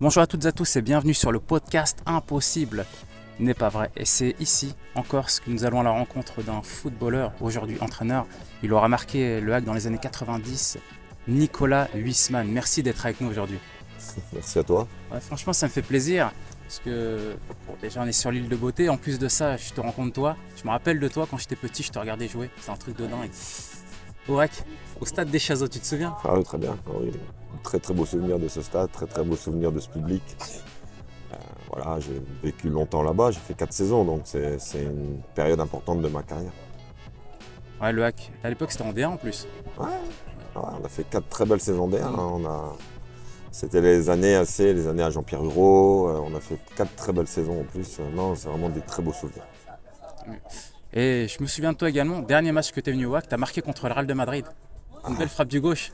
Bonjour à toutes et à tous et bienvenue sur le podcast Impossible n'est pas vrai. Et c'est ici, en Corse, que nous allons à la rencontre d'un footballeur, aujourd'hui entraîneur. Il aura marqué le Hague dans les années 90, Nicolas Huisman. Merci d'être avec nous aujourd'hui. Merci à toi. Ouais, franchement, ça me fait plaisir parce que déjà on est sur l'île de Beauté. En plus de ça, je te rencontre toi. Je me rappelle de toi quand j'étais petit, je te regardais jouer. C'est un truc de dingue. Au REC, au stade des Chazeaux, tu te souviens? Ah oui, très bien. Ah oui. Très très beau souvenir de ce stade, très très beau souvenir de ce public. Voilà, j'ai vécu longtemps là-bas, j'ai fait 4 saisons, donc c'est une période importante de ma carrière. Ouais, le HAC. À l'époque, c'était en D1 en plus. Ouais, on a fait 4 très belles saisons d'air. C'était les années à Jean-Pierre Hurault. On a fait 4 très belles saisons en plus. Non, c'est vraiment des très beaux souvenirs. Et je me souviens de toi également, dernier match que tu es venu au WAC, tu as marqué contre le Real de Madrid. Une belle frappe du gauche.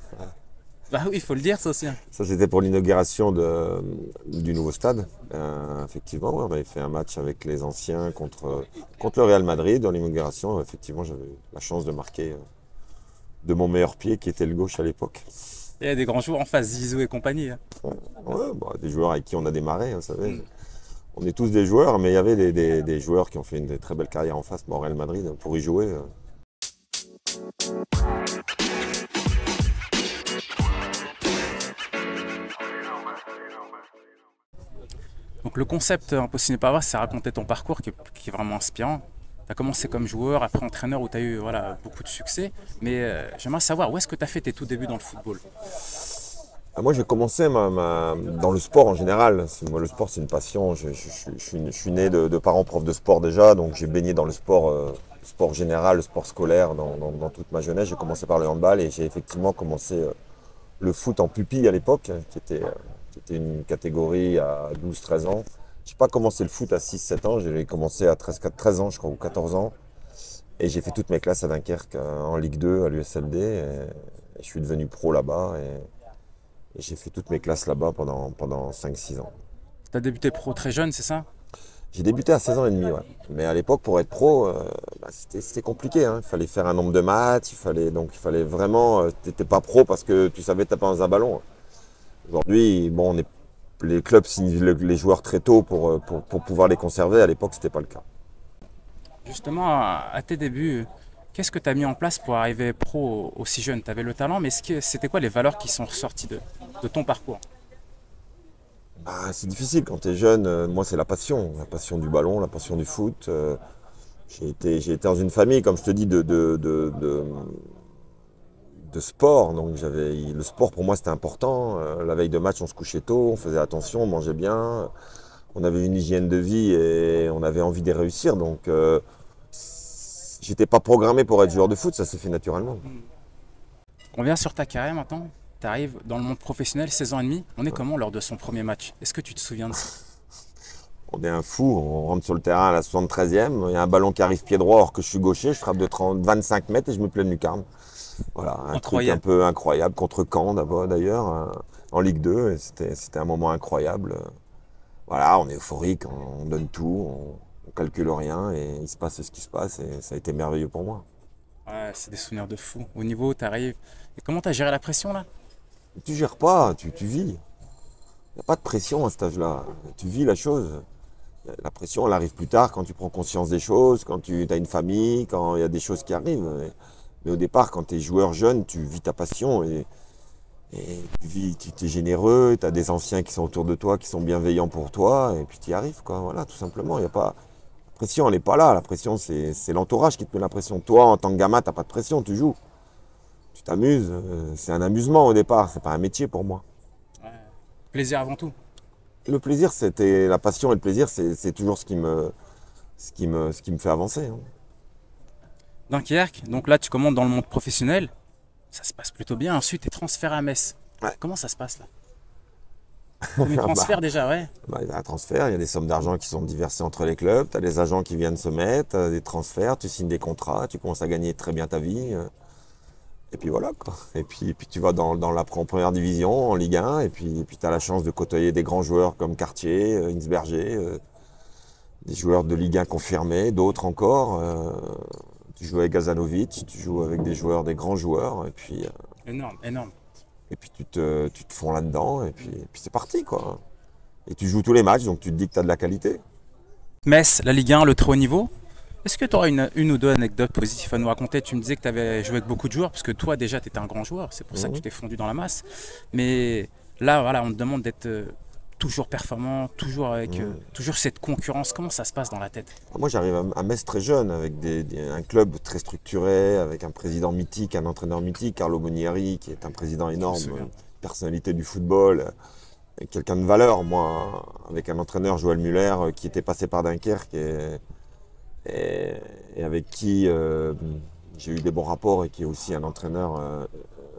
Bah oui, il faut le dire ça aussi. Ça, c'était pour l'inauguration du nouveau stade. Effectivement, ouais, on avait fait un match avec les anciens contre le Real Madrid dans l'inauguration. Effectivement, j'avais eu la chance de marquer de mon meilleur pied, qui était le gauche à l'époque. Il y a des grands joueurs en face, Zizou et compagnie. Ouais, bah, des joueurs avec qui on a démarré, vous savez. On est tous des joueurs, mais il y avait des joueurs qui ont fait une très belle carrière en face, au Real Madrid, pour y jouer. Donc le concept Impossible n'est pas vrai, c'est raconter ton parcours qui est vraiment inspirant. Tu as commencé comme joueur, après entraîneur où tu as eu beaucoup de succès. Mais j'aimerais savoir où est-ce que tu as fait tes tout débuts dans le football? Moi, j'ai commencé dans le sport en général. Moi, le sport, c'est une passion. Je suis né de parents profs de sport déjà, donc j'ai baigné dans le sport général, le sport scolaire dans toute ma jeunesse. J'ai commencé par le handball et j'ai effectivement commencé le foot en pupille à l'époque, qui était une catégorie à 12-13 ans. Je n'ai pas commencé le foot à 6-7 ans, j'ai commencé à 13 ans, je crois, ou 14 ans. Et j'ai fait toutes mes classes à Dunkerque en Ligue 2 à l'USLD. Et je suis devenu pro là-bas. Et j'ai fait toutes mes classes là-bas pendant 5-6 ans. Tu as débuté pro très jeune, c'est ça? J'ai débuté à 16 ans et demi, ouais. Mais à l'époque, pour être pro, c'était compliqué, hein. Il fallait faire un nombre de matchs, il fallait vraiment. Tu n'étais pas pro parce que tu savais taper dans un ballon. Aujourd'hui, bon, les clubs signent les joueurs très tôt pour pouvoir les conserver. À l'époque, c'était pas le cas. Justement, à tes débuts, qu'est-ce que tu as mis en place pour arriver pro aussi jeune? Tu avais le talent, mais c'était quoi les valeurs qui sont ressorties de ton parcours? C'est difficile quand tu es jeune. Moi, c'est la passion du ballon, la passion du foot. J'ai été dans une famille, comme je te dis, de sport. Donc le sport pour moi c'était important. La veille de match, on se couchait tôt, on faisait attention, on mangeait bien. On avait une hygiène de vie et on avait envie de réussir. Donc j'étais pas programmé pour être joueur de foot, ça s'est fait naturellement. On vient sur ta carrière maintenant. Tu arrives dans le monde professionnel, 16 ans et demi. On est comment lors de son premier match? Est-ce que tu te souviens de ça? On est un fou, on rentre sur le terrain à la 73e, il y a un ballon qui arrive pied droit alors que je suis gaucher, je frappe de 25 mètres et je me plais de lucarne. Voilà, un truc un peu incroyable contre Caen d'abord d'ailleurs, en Ligue 2, et c'était un moment incroyable. Voilà, on est euphorique, on donne tout, on calcule rien et il se passe ce qui se passe et ça a été merveilleux pour moi. Ouais, c'est des souvenirs de fou. Au niveau, tu arrives. Et comment tu as géré la pression là? Tu gères pas, tu vis. Il n'y a pas de pression à cet âge-là. Tu vis la chose. La pression, elle arrive plus tard quand tu prends conscience des choses, quand tu as une famille, quand il y a des choses qui arrivent. Mais au départ, quand tu es joueur jeune, tu vis ta passion et tu es généreux, tu as des anciens qui sont autour de toi, qui sont bienveillants pour toi, et puis tu y arrives, quoi. Voilà, tout simplement. Il y a pas... La pression, elle n'est pas là. La pression, c'est l'entourage qui te met la pression. Toi, en tant que gamin, tu n'as pas de pression, tu joues. Tu t'amuses. C'est un amusement au départ, c'est pas un métier pour moi. Ouais. Plaisir avant tout. Le plaisir, c'était la passion et le plaisir, c'est toujours ce qui me fait avancer, hein. Dunkerque, donc là tu commandes dans le monde professionnel. Ça se passe plutôt bien. Ensuite, tu es transféré à Metz. Ouais. Comment ça se passe là? Premier transfert déjà, ouais. Il y a un transfert, il y a des sommes d'argent qui sont diverses entre les clubs, tu as des agents qui viennent se mettre, des transferts, tu signes des contrats, tu commences à gagner très bien ta vie. Et puis voilà, quoi. Et puis tu vas dans la première division, en Ligue 1, et puis tu as la chance de côtoyer des grands joueurs comme Cartier, Insberger, des joueurs de Ligue 1 confirmés, d'autres encore. Tu joues avec Gazanovic, tu joues avec des grands joueurs, Énorme, énorme. et puis tu te fonds là-dedans, et puis c'est parti, quoi. Et tu joues tous les matchs, donc tu te dis que tu as de la qualité. Metz, la Ligue 1, le très haut niveau. Est-ce que tu auras une ou deux anecdotes positives à nous raconter? Tu me disais que tu avais joué avec beaucoup de joueurs, parce que toi déjà tu étais un grand joueur, c'est pour ça que tu Mhm. t'es fondu dans la masse. Mais là, voilà, on te demande d'être toujours performant, toujours avec Mhm. toujours cette concurrence. Comment ça se passe dans la tête? Moi, j'arrive à Metz très jeune, avec un club très structuré, avec un président mythique, un entraîneur mythique, Carlo Monieri, qui est un président Je me énorme, souviens. personnalité du football, quelqu'un de valeur. Moi, avec un entraîneur, Joël Muller, qui était passé par Dunkerque et, et avec qui j'ai eu des bons rapports et qui est aussi un entraîneur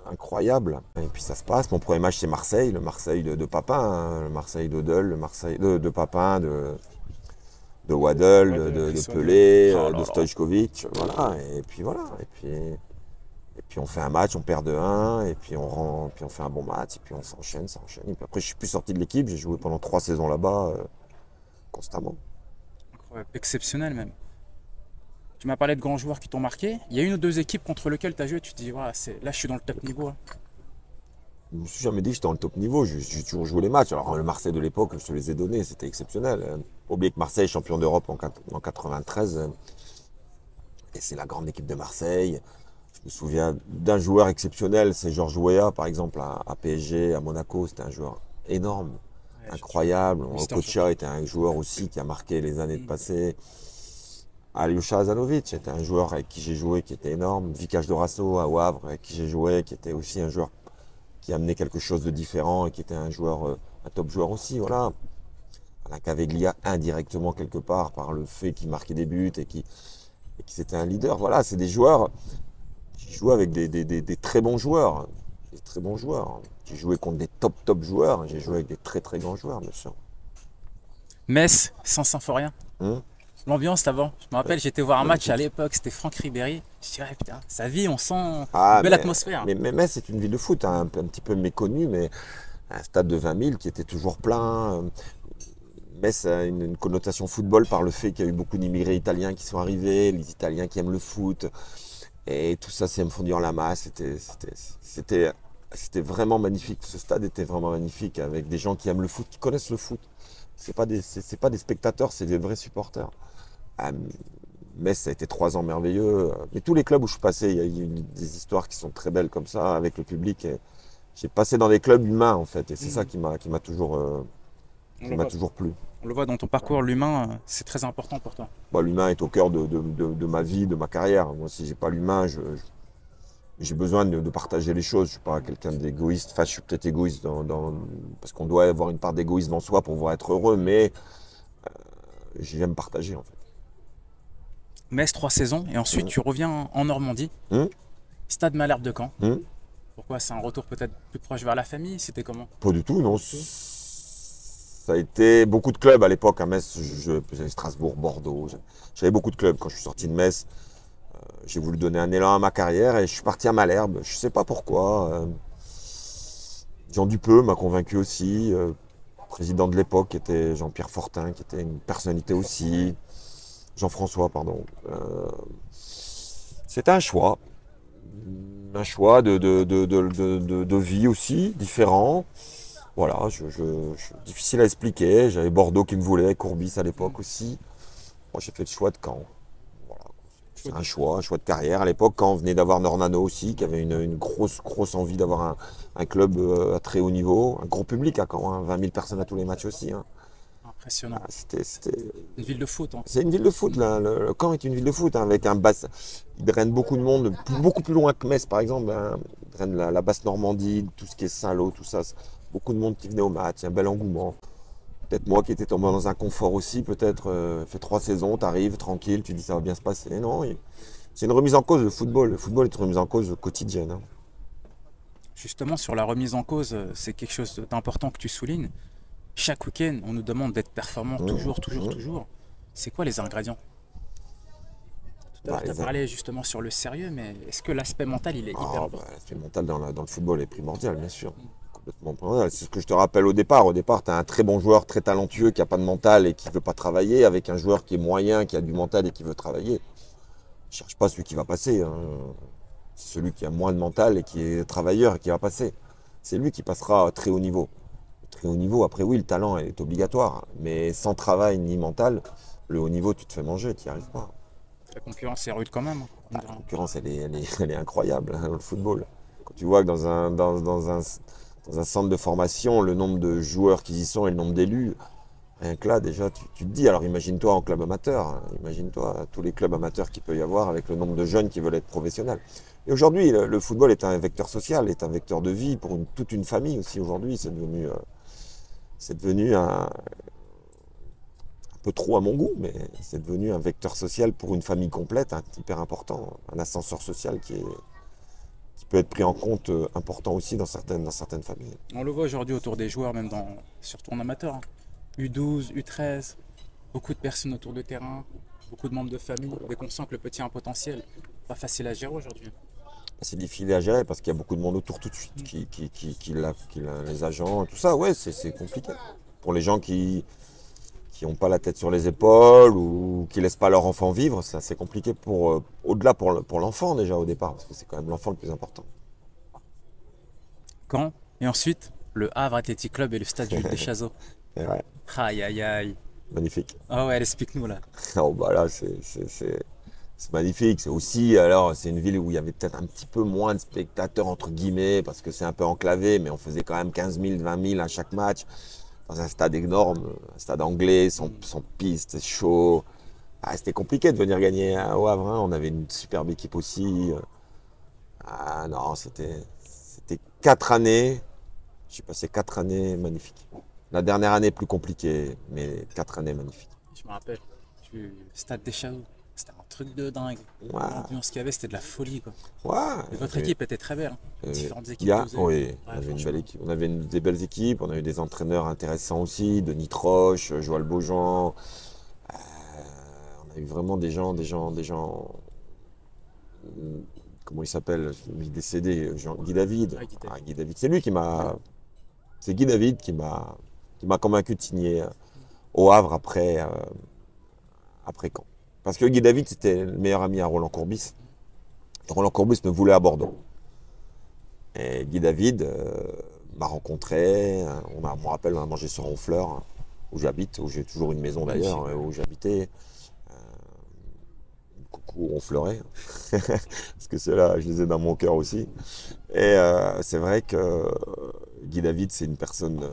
incroyable. Et puis ça se passe. Mon premier match, c'est Marseille, le Marseille de Papin, hein, le Marseille d'Odel, le Marseille de Papin, de Waddle, Ouais, de de Chris Waddle. Pelé, Oh de là là. Stojkovic, voilà. Et puis voilà. Et puis on fait un match, on perd de 1, et puis puis on fait un bon match, et puis on s'enchaîne, ça enchaîne. Et puis après, je suis plus sorti de l'équipe, j'ai joué pendant 3 saisons là-bas, constamment. Incroyable. Exceptionnel même. Tu m'as parlé de grands joueurs qui t'ont marqué. Il y a une ou deux équipes contre lesquelles tu as joué, tu te dis, voilà, là je suis dans le top niveau, hein. Je me suis jamais dit que j'étais dans le top niveau, j'ai toujours joué les matchs. Alors le Marseille de l'époque, je te les ai donnés, c'était exceptionnel. Faut oublier que Marseille est champion d'Europe en 93, et c'est la grande équipe de Marseille. Je me souviens d'un joueur exceptionnel, c'est Georges Weah, par exemple, à PSG, à Monaco. C'était un joueur énorme, Ouais, incroyable. Mister Okocha Joker. était un joueur aussi qui a marqué les années de Mm. passé. Alyosha Azanovic était un joueur avec qui j'ai joué qui était énorme. Vikash Dorasso à Wavre avec qui j'ai joué, qui était aussi un joueur qui amenait quelque chose de différent et qui était un joueur, un top joueur aussi. Voilà. Alain Caveglia indirectement quelque part par le fait qu'il marquait des buts et qui c'était un leader. Voilà, c'est des joueurs. J'ai joué avec des très bons joueurs. Des très bons joueurs. J'ai joué contre des top joueurs. J'ai joué avec des très grands joueurs, bien sûr. Metz, sans Symphorien. Hum. L'ambiance là-bas. Je me rappelle, j'étais voir un match à Magnifique. l'époque, c'était Franck Ribéry. Je dis, ouais, putain, ça vit, on sent une Ah, belle atmosphère. mais Metz, c'est une ville de foot, hein, un petit peu méconnue, mais un stade de 20 000 qui était toujours plein. Metz a une connotation football par le fait qu'il y a eu beaucoup d'immigrés italiens qui sont arrivés, les Italiens qui aiment le foot, et tout ça s'est fondu en la masse. C'était vraiment magnifique. Ce stade était vraiment magnifique, avec des gens qui aiment le foot, qui connaissent le foot. C'est pas des spectateurs, c'est des vrais supporters. Ah, Metz, ça a été 3 ans merveilleux. Mais tous les clubs où je suis passé, il y a eu des histoires qui sont très belles comme ça, avec le public. Et j'ai passé dans des clubs humains, en fait, et c'est ça Mm. On qui le m'a voit, toujours plu. on le voit dans ton parcours, l'humain, c'est très important pour toi. Bah, l'humain est au cœur de ma vie, de ma carrière. Moi, si j'ai pas l'humain, j'ai besoin de partager les choses. Je suis pas quelqu'un d'égoïste. Enfin, je suis peut-être égoïste parce qu'on doit avoir une part d'égoïsme en soi pour pouvoir être heureux, mais j'aime partager, en fait. Metz, 3 saisons, et ensuite Hum, tu reviens en Normandie, hum, Stade Malherbe de Caen. hum. Pourquoi? C'est un retour peut-être plus proche vers la famille? C'était comment? Pas du tout, Pas non. du tout. Ça a été beaucoup de clubs à l'époque à Metz. J'avais Strasbourg, Bordeaux. J'avais beaucoup de clubs quand je suis sorti de Metz. J'ai voulu donner un élan à ma carrière et je suis parti à Malherbe. Je sais pas pourquoi. Jean Dupeux m'a convaincu aussi. Président de l'époque qui était Jean-Pierre Fortin, qui était une personnalité Ouais. aussi. Jean-François, pardon. C'était un choix. Un choix de vie aussi, différent. Voilà, difficile à expliquer. J'avais Bordeaux qui me voulait, Courbis à Mm. l'époque aussi. Moi, j'ai fait le choix de Caen. Voilà. C'est Chouette. un choix de carrière. À l'époque, quand on venait d'avoir Nornano aussi, qui avait une grosse envie d'avoir un club à très haut niveau, un gros public à Caen, hein, 20 000 personnes à tous les matchs aussi, hein. Impressionnant. Ah, Une ville de foot, hein. c'est une ville de foot, là. Le Caen est une ville de foot, hein, avec un basse. Il draine beaucoup de monde, beaucoup plus loin que Metz, par exemple, hein. Il draine la basse Normandie, tout ce qui est Saint-Lô, tout ça. Beaucoup de monde qui venait au match, un bel engouement. Peut-être moi qui étais tombé dans un confort aussi, peut-être fait 3 saisons, t'arrives tranquille, tu dis ça va bien se passer. Non, c'est une remise en cause le football. Le football est une remise en cause quotidienne, hein. Justement, sur la remise en cause, c'est quelque chose d'important que tu soulignes. Chaque week-end, on nous demande d'être performant Mmh, mmh. toujours. C'est quoi les ingrédients? Tout à Bah, l'heure, tu as parlé justement sur le sérieux, mais est-ce que l'aspect mental, il est hyper Bah, important? l'aspect mental dans le football est primordial, bien sûr. Complètement primordial. C'est ce que je te rappelle au départ. Au départ, tu as un très bon joueur, très talentueux, qui n'a pas de mental et qui ne veut pas travailler, avec un joueur qui est moyen, qui a du mental et qui veut travailler. Ne cherche pas celui qui va passer, hein. C'est celui qui a moins de mental et qui est travailleur et qui va passer. C'est lui qui passera à très haut niveau. Très haut niveau. Après, oui, le talent est obligatoire. Mais sans travail ni mental, le haut niveau, tu te fais manger, tu n'y arrives pas. La concurrence est rude quand même. La concurrence, elle est incroyable hein, dans le football. Quand tu vois que dans un centre de formation, le nombre de joueurs qui y sont et le nombre d'élus, rien que là, déjà, tu te dis, alors imagine-toi en club amateur, hein, imagine-toi tous les clubs amateurs qu'il peut y avoir avec le nombre de jeunes qui veulent être professionnels. Et aujourd'hui, le football est un vecteur social, est un vecteur de vie pour toute une famille aussi. Aujourd'hui, c'est devenu un peu trop à mon goût, mais c'est devenu un vecteur social pour une famille complète, hein, hyper important, un ascenseur social qui peut être pris en compte, important aussi dans certaines familles. On le voit aujourd'hui autour des joueurs, même surtout en amateur. U12, U13, beaucoup de personnes autour de terrain, beaucoup de membres de famille. Dès qu'on sent que le petit a un potentiel, pas facile à gérer aujourd'hui. C'est difficile à gérer parce qu'il y a beaucoup de monde autour tout de suite, les agents, tout ça, ouais, c'est compliqué. Pour les gens qui n'ont pas la tête sur les épaules ou qui laissent pas leur enfant vivre, c'est assez compliqué au-delà pour l'enfant déjà au départ, parce que c'est quand même l'enfant le plus important. Caen et ensuite le Havre Athletic Club et le stade Jules Deschazos. Et ouais, Aïe aïe aïe. magnifique. Ah ouais, explique-nous là. Oh, bah là, c'est magnifique. C'est aussi, alors, c'est une ville où il y avait peut-être un petit peu moins de spectateurs, entre guillemets, parce que c'est un peu enclavé, mais on faisait quand même 15 000, 20 000 à chaque match, dans un stade énorme, un stade anglais, sans piste, chaud. Ah, c'était compliqué de venir gagner au Havre, hein. On avait une superbe équipe aussi. Ah non, c'était 4 années. J'ai passé 4 années magnifiques. La dernière année plus compliquée, mais 4 années magnifiques. Je me rappelle, stade Deschazos. C'était un truc de dingue. Ouais, L'ambiance qu'il y avait, c'était de la folie quoi. ouais. Et votre équipe était très belle. Différentes équipes. Oui, on Ouais, avait une franchement. belle équipe. On avait des belles équipes, on a eu des entraîneurs intéressants aussi, Denis Troche, Joël Beaujean. On a eu vraiment comment il s'appelle? Il est décédé, Guy David. Ouais, Guy David. Ah, Guy David, c'est Guy David qui m'a convaincu de signer au Havre après Caen. Parce que Guy David, c'était le meilleur ami à Roland Courbis. Et Roland Courbis me voulait à Bordeaux. Et Guy David m'a rencontré. Je me rappelle, on a mangé sur Honfleur, hein, où j'habite, où j'ai toujours une maison d'ailleurs, Magnifique. où j'habitais. Coucou Honfleuret. Parce que ceux-là, je les ai dans mon cœur aussi. Et c'est vrai que Guy David, c'est une personne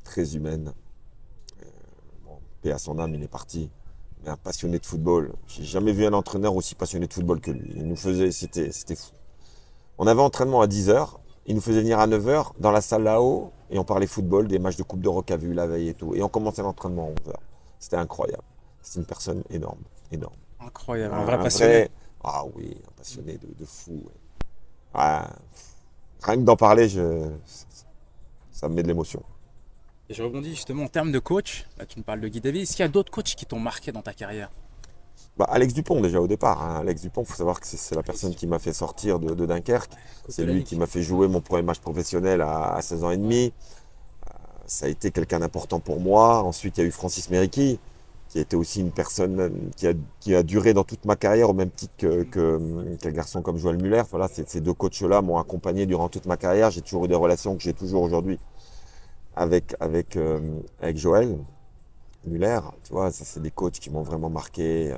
très humaine. Bon, paix à son âme, il est parti. Mais un passionné de football. J'ai jamais vu un entraîneur aussi passionné de football que lui. Il nous faisait, c'était fou. On avait entraînement à 10 h. Il nous faisait venir à 9 h dans la salle là-haut et on parlait football, des matchs de Coupe d'Europe qu'a vu la veille et tout. Et on commençait l'entraînement à 11 h. C'était incroyable. C'est une personne énorme, énorme. Incroyable, un vrai passionné. Ah oui, un passionné de fou. Ouais. Ouais. Rien que d'en parler, ça me met de l'émotion. Et je rebondis justement en termes de coach. Là, tu me parles de Guy David. Est-ce qu'il y a d'autres coachs qui t'ont marqué dans ta carrière? Bah, Alex Dupont déjà au départ, hein. Alex Dupont, il faut savoir que c'est la personne qui m'a fait sortir de Dunkerque. C'est lui qui m'a fait jouer mon premier match professionnel à 16 ans et demi. Ça a été quelqu'un d'important pour moi. Ensuite, il y a eu Francis Mériqui, qui a été aussi une personne qui a duré dans toute ma carrière, au même titre qu'un garçon comme Joël Muller. Voilà, ces deux coachs-là m'ont accompagné durant toute ma carrière. J'ai toujours eu des relations que j'ai toujours aujourd'hui avec Joël Muller. Tu vois, ça c'est des coachs qui m'ont vraiment marqué.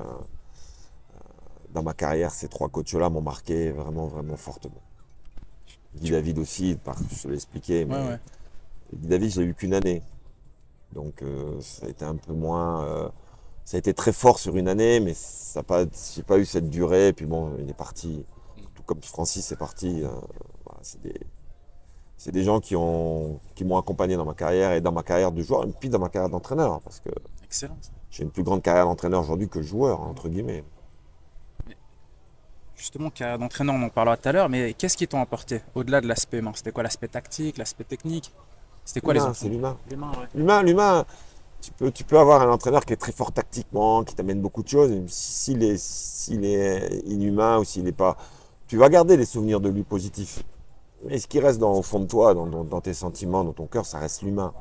Dans ma carrière, ces trois coachs-là m'ont marqué vraiment, vraiment fortement. Guy David aussi, je te l'ai expliqué, mais Ouais. Guy David, je l'ai eu qu'une année. Donc ça a été un peu moins. Ça a été très fort sur une année, mais j'ai pas eu cette durée. Et puis bon, il est parti. Tout comme Francis est parti. Voilà, c'est des gens qui m'ont accompagné dans ma carrière et dans ma carrière de joueur, et puis dans ma carrière d'entraîneur. Parce que Excellent. j'ai une plus grande carrière d'entraîneur aujourd'hui que joueur, entre guillemets. Justement, carrière d'entraîneur, on en parlera tout à l'heure, mais qu'est-ce qui t'ont apporté au-delà de l'aspect humain? C'était quoi l'aspect tactique, l'aspect technique? C'était quoi les L'humain, autres? c'est l'humain. L'humain, ouais. L'humain, tu peux avoir un entraîneur qui est très fort tactiquement, qui t'amène beaucoup de choses. Mais s'il est inhumain ou s'il n'est pas. Tu vas garder des souvenirs de lui positifs. Mais ce qui reste au fond de toi, dans tes sentiments, dans ton cœur, ça reste l'humain.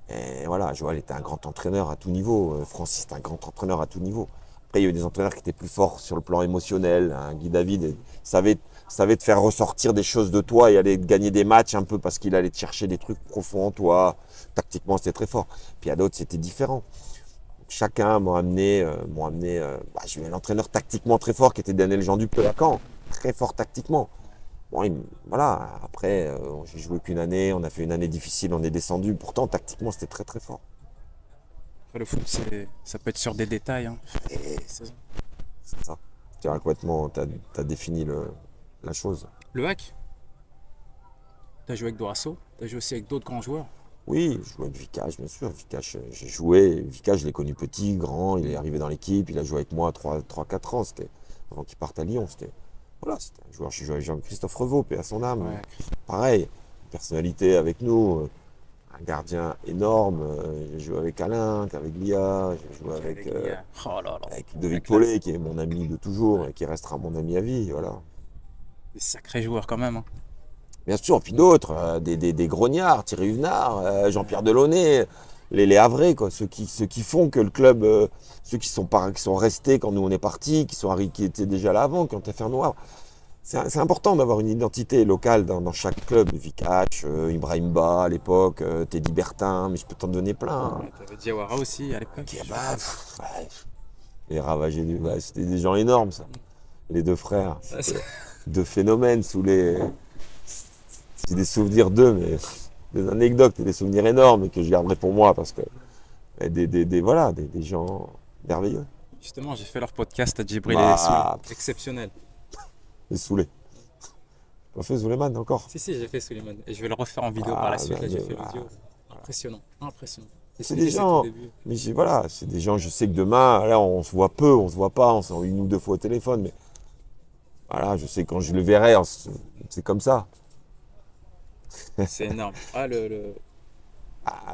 Et voilà, Joël était un grand entraîneur à tout niveau. Francis était un grand entraîneur à tout niveau. Après, il y a eu des entraîneurs qui étaient plus forts sur le plan émotionnel. Hein. Guy David savait te faire ressortir des choses de toi et aller gagner des matchs un peu parce qu'il allait te chercher des trucs profonds en toi. Tactiquement, c'était très fort. Puis il y a d'autres, c'était différent. Chacun m'a amené, j'ai eu un entraîneur tactiquement très fort qui était Daniel Jean Duc de Lacan, très fort tactiquement. Bon, voilà, après, j'ai joué qu'une année, on a fait une année difficile, on est descendu. Pourtant, tactiquement, c'était très très fort. Le foot, ça peut être sur des détails. Hein. C'est ça. Tu as complètement, t'as défini la chose. Le hack, tu as joué avec Dorasso, tu as joué aussi avec d'autres grands joueurs. Oui, je jouais avec Vikash, bien sûr. Vikash, j'ai joué. Vikash, je l'ai connu petit, grand. Il est arrivé dans l'équipe. Il a joué avec moi 3-4 ans. C'était avant qu'il parte à Lyon. Voilà, c'était un joueur. J'ai joué avec Jean-Christophe Revaux, paix à son âme. Ouais. Pareil, personnalité avec nous. Un gardien énorme. J'ai joué avec Alain, avec Lia. J'ai joué avec Ludovic Paulet, qui est mon ami de toujours et qui restera mon ami à vie. Voilà. Des sacrés joueurs quand même. Hein. Bien sûr, puis d'autres, des grognards, Thierry Huvenard, Jean-Pierre Delaunay, les Havrais, quoi, ceux qui font que le club, ceux qui sont restés quand nous on est partis, qui étaient déjà là avant, qui ont fait un noir. C'est important d'avoir une identité locale dans chaque club. Vikash, Ibrahim Ba à l'époque, Teddy Bertin, mais je peux t'en donner plein. Ouais, t'avais Diawara aussi à l'époque. Les ravagés, c'était des gens énormes, ça. Les deux frères, deux phénomènes sous les... J'ai des souvenirs d'eux, mais des anecdotes et des souvenirs énormes que je garderai pour moi parce que des gens merveilleux. Justement, j'ai fait leur podcast à Djibril et Souleymane. Exceptionnel. Les Souley. Tu as fait Souleymane encore? Si, j'ai fait Souleymane. Et je vais le refaire en vidéo par la suite. Là, j'ai fait l'audio. Impressionnant. C'est des gens, mais c'est des gens, je sais que demain, là, on se voit peu, on se voit pas, on se voit une ou deux fois au téléphone, mais voilà, je sais que quand je le verrai, c'est comme ça. C'est énorme.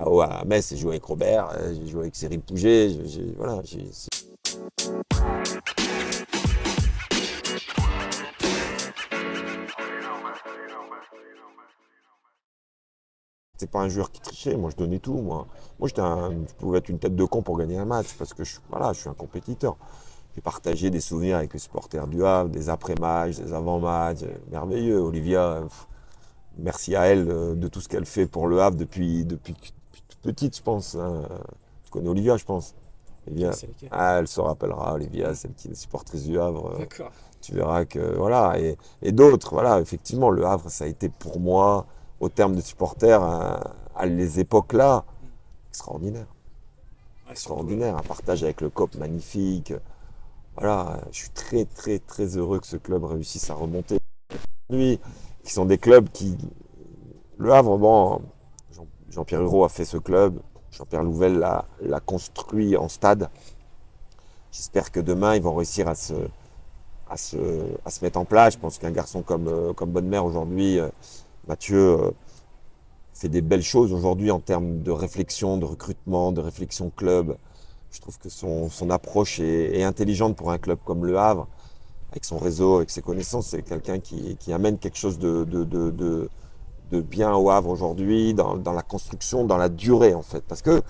Ouais, à Metz, j'ai joué avec Robert, j'ai joué avec Cyril Pouget, voilà. C'est pas un joueur qui trichait, moi je donnais tout. Moi je pouvais être une tête de con pour gagner un match parce que je suis un compétiteur. J'ai partagé des souvenirs avec les supporters du Havre, des après-matchs, des avant-matchs, merveilleux. Olivia, merci à elle de tout ce qu'elle fait pour le Havre depuis toute petite, je pense. Hein. Tu connais Olivia, je pense. Olivia, elle se rappellera, Olivia, celle qui est supportrice du Havre. D'accord. Tu verras que, voilà, et d'autres, voilà, effectivement, le Havre, ça a été pour moi, au terme de supporters, à les époques-là, extraordinaire. Extraordinaire, un partage avec le COP magnifique. Voilà, je suis très, très, très heureux que ce club réussisse à remonter. Aujourd'hui, qui sont des clubs qui... Le Havre, bon, Jean-Pierre Hureau a fait ce club, Jean-Pierre Louvel l'a construit en stade. J'espère que demain, ils vont réussir à se mettre en place. Je pense qu'un garçon comme Bonne-Mère aujourd'hui, Mathieu, fait des belles choses aujourd'hui en termes de réflexion, de recrutement, de réflexion club. Je trouve que son approche est intelligente pour un club comme le Havre, avec son réseau, avec ses connaissances. C'est quelqu'un qui amène quelque chose de bien au Havre aujourd'hui, dans la construction, dans la durée en fait. Parce que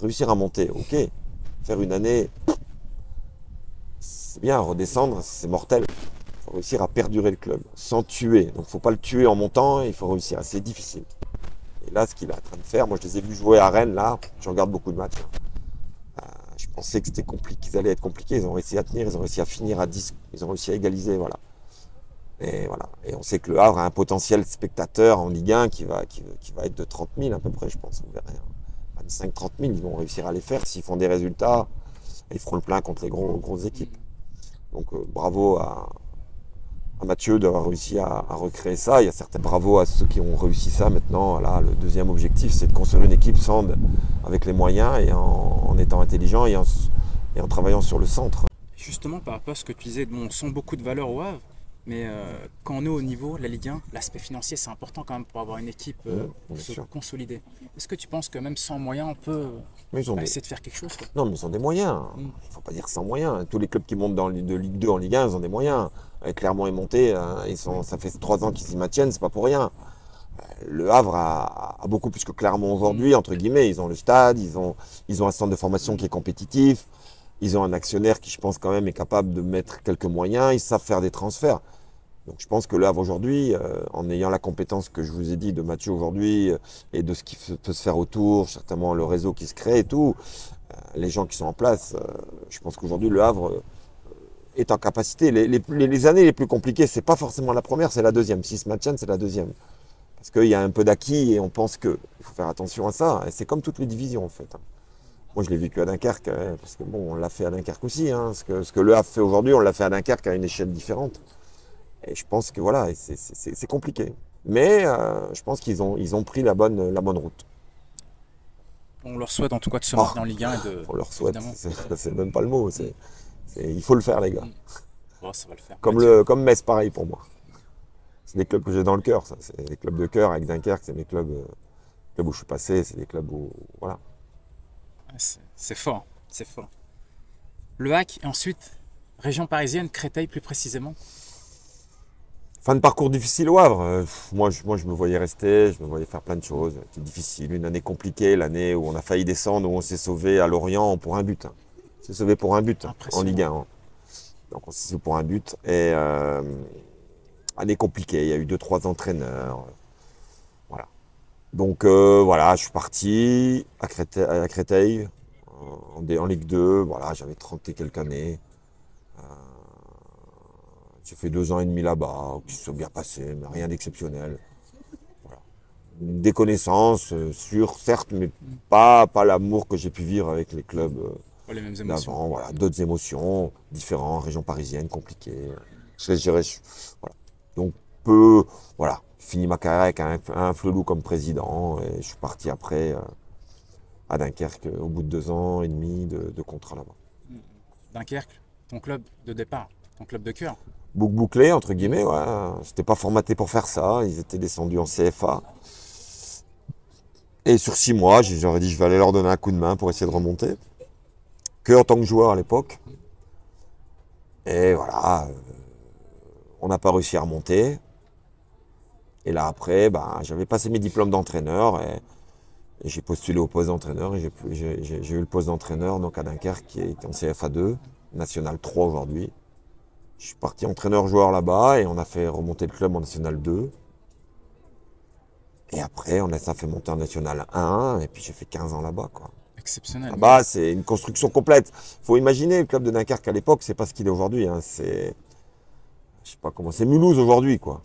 réussir à monter, ok, faire une année, c'est bien, redescendre, c'est mortel. Il faut réussir à perdurer le club, sans tuer. Donc il ne faut pas le tuer en montant, il faut réussir. C'est difficile. Et là, ce qu'il est en train de faire, moi je les ai vus jouer à Rennes, là, je regarde beaucoup de matchs. Je pensais que c'était compliqué, qu'ils allaient être compliqués. Ils ont réussi à tenir, ils ont réussi à finir à 10, ils ont réussi à égaliser, voilà. Et voilà. Et on sait que le Havre a un potentiel spectateur en Ligue 1 qui va être de 30 000 à peu près, je pense. Vous verrez. 25-30 000, ils vont réussir à les faire. S'ils font des résultats, ils feront le plein contre les grosses équipes. Donc bravo à Mathieu d'avoir réussi à recréer ça. Il y a certains bravo à ceux qui ont réussi ça maintenant. Là, le deuxième objectif, c'est de construire une équipe avec les moyens et en étant intelligent et en travaillant sur le centre. Justement, par rapport à ce que tu disais, on sent beaucoup de valeur au Havre, mais quand on est au niveau, la Ligue 1, l'aspect financier, c'est important quand même pour avoir une équipe pour se consolider. Est-ce que tu penses que même sans moyens, on peut essayer de faire quelque chose, quoi? Non, mais ils ont des moyens. Il ne faut pas dire sans moyens. Tous les clubs qui montent de Ligue 2 en Ligue 1, ils ont des moyens. Clermont est monté, ça fait 3 ans qu'ils s'y maintiennent, c'est pas pour rien. Le Havre a beaucoup plus que Clermont aujourd'hui, entre guillemets. Ils ont le stade, ils ont un centre de formation qui est compétitif. Ils ont un actionnaire qui, je pense, quand même est capable de mettre quelques moyens. Ils savent faire des transferts. Donc je pense que Le Havre aujourd'hui, en ayant la compétence que je vous ai dit de Mathieu aujourd'hui et de ce qui peut se faire autour, certainement le réseau qui se crée et tout, les gens qui sont en place, je pense qu'aujourd'hui Le Havre est en capacité. Les années les plus compliquées, c'est pas forcément la première, c'est la deuxième. S'ils se maintiennent, c'est la deuxième. Parce qu'il y a un peu d'acquis et on pense que il faut faire attention à ça. Et c'est comme toutes les divisions en fait. Moi, je l'ai vécu à Dunkerque, parce que bon, on l'a fait à Dunkerque aussi. Ce que Le Havre fait aujourd'hui, on l'a fait à Dunkerque à une échelle différente. Et je pense que voilà, c'est compliqué. Mais je pense qu'ils ont pris la bonne route. On leur souhaite en tout cas de se Oh, maintenir en Ligue 1 et de. on leur souhaite, Évidemment. c'est même pas le mot. Il faut le faire, les gars. Bon, ça va le faire. Comme Metz, pareil pour moi. C'est des clubs que j'ai dans le cœur, ça. C'est des clubs de cœur avec Dunkerque, c'est mes clubs, clubs où je suis passé, c'est des clubs où. Voilà. C'est fort, c'est fort. Le HAC et ensuite, région parisienne, Créteil plus précisément. Fin de parcours difficile au Havre. Moi, je me voyais rester, je me voyais faire plein de choses. C'était difficile. Une année compliquée, l'année où on a failli descendre, où on s'est sauvé à Lorient pour un but. On s'est sauvé pour un but en Ligue 1. Donc on s'est sauvé pour un but. Et année compliquée, il y a eu 2-3 entraîneurs. Voilà. Donc voilà, je suis parti à Créteil, en Ligue 2. Voilà, j'avais 30 et quelques années. J'ai fait 2 ans et demi là-bas, qui se sont bien passés, mais rien d'exceptionnel. Voilà. Des connaissances sûres, certes, mais pas l'amour que j'ai pu vivre avec les clubs Les mêmes émotions. d'avant. Voilà. D'autres émotions, différentes, région parisienne, compliquée. Voilà. Donc, voilà, fini ma carrière avec un Flelou comme président, et je suis parti après à Dunkerque au bout de 2 ans et demi de contrat là-bas. Dunkerque, ton club de départ, ton club de cœur. Bouclé, entre guillemets, ouais. C'était pas formaté pour faire ça. Ils étaient descendus en CFA. Et sur 6 mois, j'aurais dit je vais aller leur donner un coup de main pour essayer de remonter. Que en tant que joueur à l'époque. Et voilà, on n'a pas réussi à remonter. Et là après, j'avais passé mes diplômes d'entraîneur et j'ai postulé au poste d'entraîneur et j'ai eu le poste d'entraîneur donc à Dunkerque qui est en CFA 2, National 3 aujourd'hui. Je suis parti entraîneur-joueur là-bas et on a fait remonter le club en National 2. Et après, ça fait monter en National 1 et puis j'ai fait 15 ans là-bas, quoi. Exceptionnel. Là-bas, c'est une construction complète. Faut imaginer le club de Dunkerque à l'époque, c'est pas ce qu'il est aujourd'hui. Je sais pas comment, c'est Mulhouse aujourd'hui, quoi.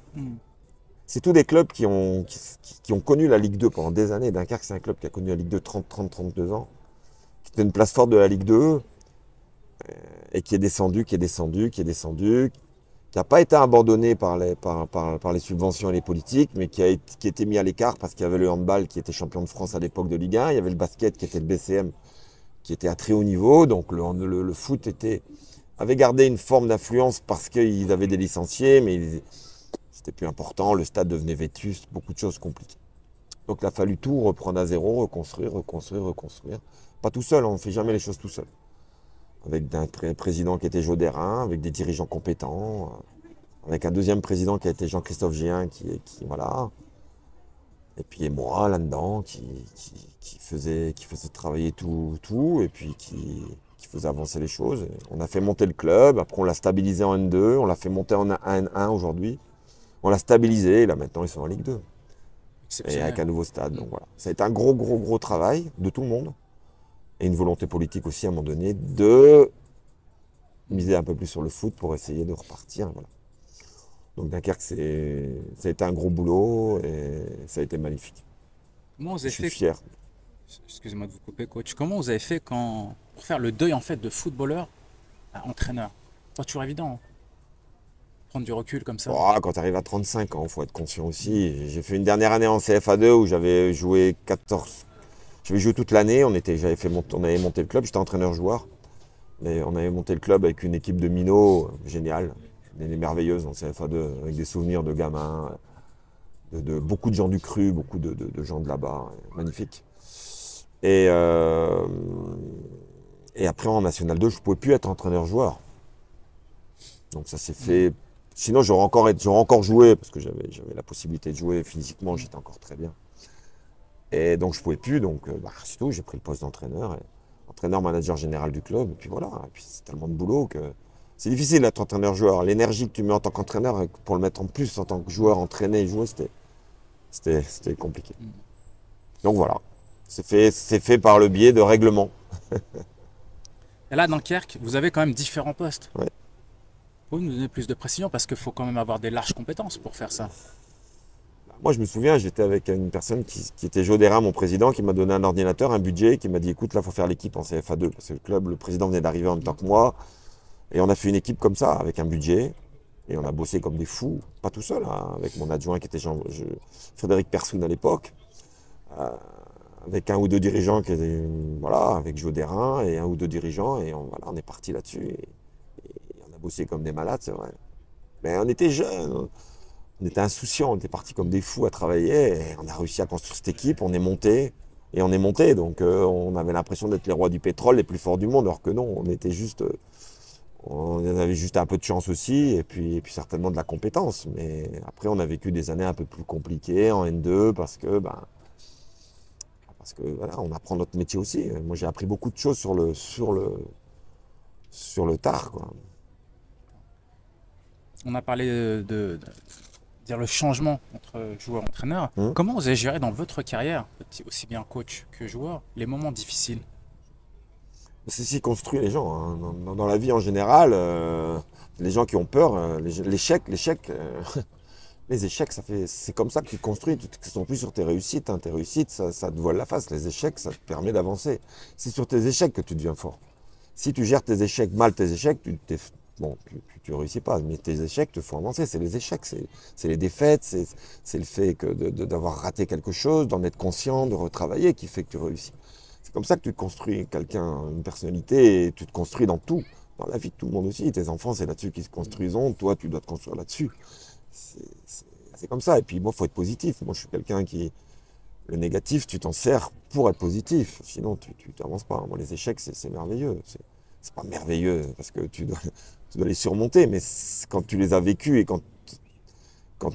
C'est tous des clubs qui ont connu la Ligue 2 pendant des années. Dunkerque, c'est un club qui a connu la Ligue 2 32 ans. C'était une place forte de la Ligue 2. Et qui est descendu, qui n'a pas été abandonné par les subventions et les politiques, mais qui était mis à l'écart parce qu'il y avait le handball qui était champion de France à l'époque de Ligue 1, il y avait le basket qui était le BCM, qui était à très haut niveau, donc le foot avait gardé une forme d'influence parce qu'ils avaient des licenciés, mais c'était plus important, le stade devenait vétuste, beaucoup de choses compliquées. Donc il a fallu tout reprendre à zéro, reconstruire. Pas tout seul, on ne fait jamais les choses tout seul. Avec un président qui était Jo Derain, avec des dirigeants compétents, avec un deuxième président qui a été Jean-Christophe Géin, qui voilà. Et puis moi là-dedans, qui faisait travailler tout, et puis qui faisait avancer les choses. Et on a fait monter le club, après on l'a stabilisé en N2, on l'a fait monter en N1 aujourd'hui. On l'a stabilisé, et là maintenant ils sont en Ligue 2. Et avec un nouveau stade. Donc voilà. Ça a été un gros travail de tout le monde. Et une volonté politique aussi à un moment donné de miser un peu plus sur le foot pour essayer de repartir. Voilà. Donc Dunkerque, ça a été un gros boulot et ça a été magnifique. Je suis fier. Excusez-moi de vous couper, coach. Comment vous avez fait pour faire le deuil en fait de footballeur à entraîneur? Pas toujours évident. Prendre du recul comme ça. Oh, quand tu arrives à 35 ans, il faut être conscient aussi. J'ai fait une dernière année en CFA 2 où j'avais joué 14. J'avais joué toute l'année, on avait monté le club, j'étais entraîneur-joueur. Mais on avait monté le club avec une équipe de minots géniale, des merveilleuses en CFA2, avec des souvenirs de gamins, de beaucoup de gens du cru, beaucoup de gens de là-bas, magnifique. Et après en National 2, je ne pouvais plus être entraîneur-joueur. Donc ça s'est fait. Sinon j'aurais encore joué, parce que j'avais la possibilité de jouer physiquement, j'étais encore très bien. Et donc je ne pouvais plus, donc c'est tout, j'ai pris le poste d'entraîneur. entraîneur, manager général du club. Et puis voilà, et puis c'est tellement de boulot que c'est difficile d'être entraîneur-joueur. L'énergie que tu mets en tant qu'entraîneur pour le mettre en plus en tant que joueur, entraîné et jouer, c'était compliqué. Donc voilà, c'est fait par le biais de règlements. Et là, à Dunkerque, vous avez quand même différents postes. Ouais. Vous nous donner plus de précision parce qu'il faut quand même avoir des larges compétences pour faire ça. Moi, je me souviens, j'étais avec une personne qui était Joe Derain, mon président, qui m'a donné un ordinateur, un budget, qui m'a dit, écoute, là, il faut faire l'équipe en CFA2, parce que le club, le président venait d'arriver en même temps que moi. Et on a fait une équipe comme ça, avec un budget. Et on a bossé comme des fous, pas tout seul, hein, avec mon adjoint qui était Frédéric Persoun à l'époque, avec un ou deux dirigeants qui étaient, voilà, avec Joe Derain et un ou deux dirigeants. Et voilà, on est parti là-dessus. Et on a bossé comme des malades, c'est vrai. Mais on était jeunes. On était insouciants, on était partis comme des fous à travailler et on a réussi à construire cette équipe, on est monté et on est monté. Donc on avait l'impression d'être les rois du pétrole, les plus forts du monde, alors que non, on était juste, on avait juste un peu de chance aussi et puis certainement de la compétence. Mais après on a vécu des années un peu plus compliquées en N2 parce que voilà, on apprend notre métier aussi. Moi j'ai appris beaucoup de choses sur le tard, quoi. On a parlé dire le changement entre joueur et entraîneur. Comment vous avez géré dans votre carrière, aussi bien coach que joueur, les moments difficiles? C'est ce qui construit les gens, hein. Dans la vie en général, les gens qui ont peur, l'échec, les échecs, c'est comme ça que tu te construis. Tu ne sont plus sur tes réussites, hein. Tes réussites, ça te voile la face. Les échecs, ça te permet d'avancer. C'est sur tes échecs que tu deviens fort. Si tu gères tes échecs mal, tu réussis pas, mais tes échecs te font avancer. C'est les échecs, c'est les défaites, c'est le fait d'avoir raté quelque chose, d'en être conscient, de retravailler qui fait que tu réussis. C'est comme ça que tu te construis quelqu'un, une personnalité, et tu te construis dans tout, dans la vie de tout le monde aussi. Tes enfants, c'est là-dessus qu'ils se construisent. Toi, tu dois te construire là-dessus. C'est comme ça. Et puis moi, il faut être positif. Moi, je suis quelqu'un qui... Le négatif, tu t'en sers pour être positif. Sinon, tu n'avances pas. Moi, les échecs, c'est merveilleux. C'est pas merveilleux parce que tu dois les surmonter, mais quand tu les as vécus et quand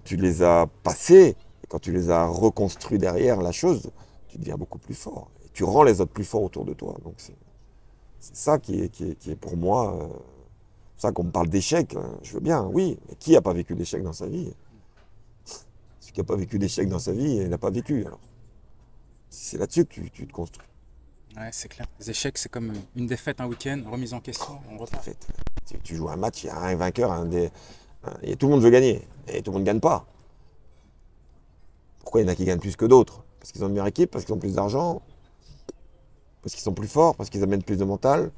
tu les as passés, et quand tu les as reconstruits derrière la chose, tu deviens beaucoup plus fort. Et tu rends les autres plus forts autour de toi. Donc c'est ça qui est pour moi, c'est ça qu'on me parle d'échec. Je veux bien, oui, mais qui n'a pas vécu d'échec dans sa vie? Celui qui n'a pas vécu d'échec dans sa vie, il n'a pas vécu. Alors, c'est là-dessus que tu te construis. Ouais, c'est clair. Les échecs, c'est comme une défaite un week-end, remise en question, on repart. Tu joues un match, il y a un vainqueur, et tout le monde veut gagner, et tout le monde ne gagne pas. Pourquoi il y en a qui gagnent plus que d'autres? Parce qu'ils ont une meilleure équipe, parce qu'ils ont plus d'argent, parce qu'ils sont plus forts, parce qu'ils amènent plus de mental.